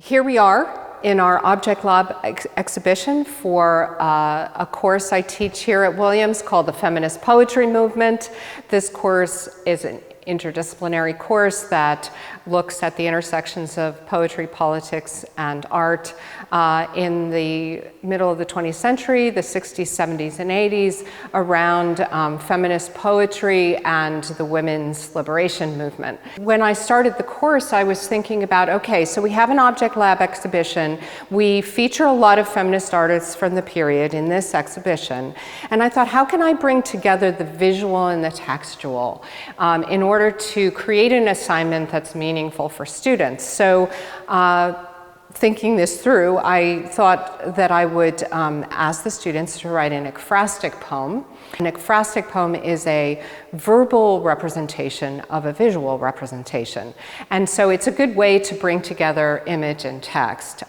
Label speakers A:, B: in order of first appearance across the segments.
A: Here we are in our Object Lab exhibition for a course I teach here at Williams called the Feminist Poetry Movement. This course is an interdisciplinary course that looks at the intersections of poetry, politics, and art in the middle of the 20th century, the 60s, 70s, and 80s, around feminist poetry and the women's liberation movement. When I started the course, I was thinking about, okay, so we have an Object Lab exhibition. We feature a lot of feminist artists from the period in this exhibition. And I thought, how can I bring together the visual and the textual in order to create an assignment that's meaningful for students? So thinking this through, I thought that I would ask the students to write an ekphrastic poem. An ekphrastic poem is a verbal representation of a visual representation. And so it's a good way to bring together image and text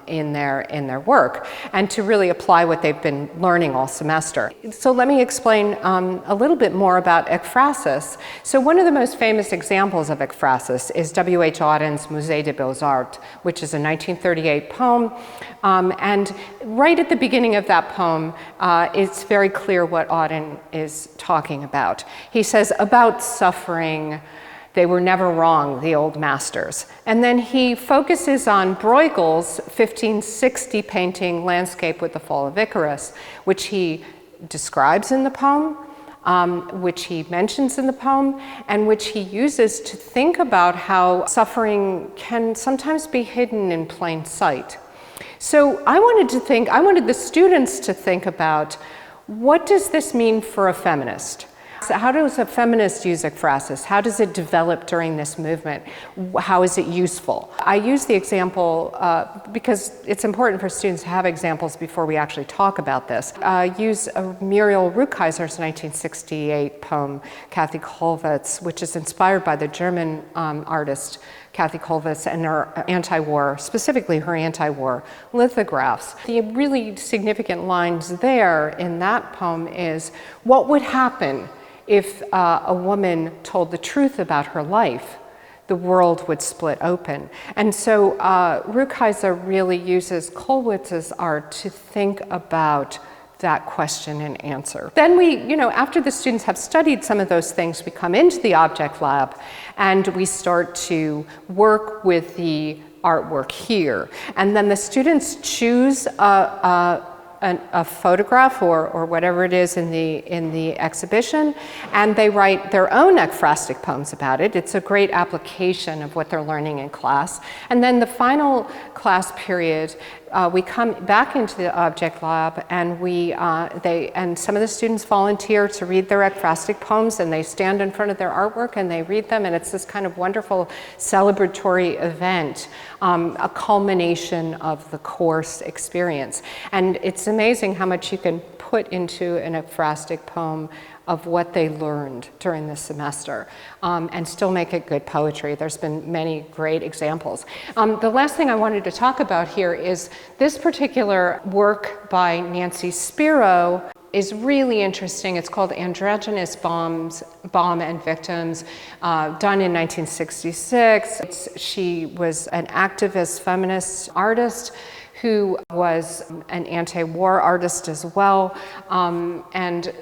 A: in their work and to really apply what they've been learning all semester. So let me explain a little bit more about ekphrasis. So one of the most famous examples of ekphrasis is W.H. Auden's Musée des Beaux-Arts, which is a 1938 poem. And right at the beginning of that poem, it's very clear what Auden is talking about. He says, about suffering, they were never wrong, the old masters. And then he focuses on Bruegel's 1560 painting Landscape with the Fall of Icarus, which he describes in the poem, which he mentions in the poem, and which he uses to think about how suffering can sometimes be hidden in plain sight. So I wanted the students to think about, what does this mean for a feminist? So how does a feminist use ekphrasis? How does it develop during this movement? How is it useful? I use the example because it's important for students to have examples before we actually talk about this. Use Muriel Rukeyser's 1968 poem, Kathy Kollwitz, which is inspired by the German artist Kathy Kollwitz and her anti-war, specifically her anti-war lithographs. The really significant lines there in that poem is, what would happen if a woman told the truth about her life? The world would split open. And so Rukeyser really uses Kollwitz's art to think about that question and answer. Then we, after the students have studied some of those things, we come into the Object Lab and we start to work with the artwork here. And then the students choose a photograph or whatever it is in the exhibition, and they write their own ekphrastic poems about it. It's a great application of what they're learning in class. And then the final class period, we come back into the Object Lab, and some of the students volunteer to read their ekphrastic poems, and they stand in front of their artwork and they read them, and it's this kind of wonderful celebratory event, a culmination of the course experience. And it's amazing how much you can put into an ekphrastic poem of what they learned during the semester and still make it good poetry. There's been many great examples. The last thing I wanted to talk about here is this particular work by Nancy Spiro is really interesting. It's called Androgynous Bomb and Victims, done in 1966. She was an activist feminist artist who was an anti-war artist as well, and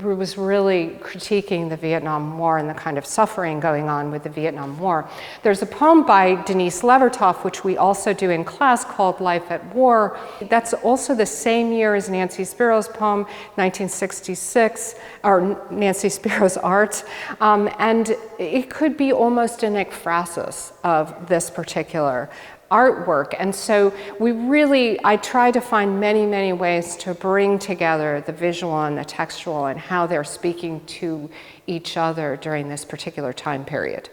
A: was really critiquing the Vietnam War and the kind of suffering going on with the Vietnam War. There's a poem by Denise Levertov, which we also do in class, called Life at War. That's also the same year as Nancy Spiro's poem, 1966, or Nancy Spiro's art. And it could be almost an ekphrasis of this particular artwork. And so I try to find many, many ways to bring together the visual and the textual and how they're speaking to each other during this particular time period.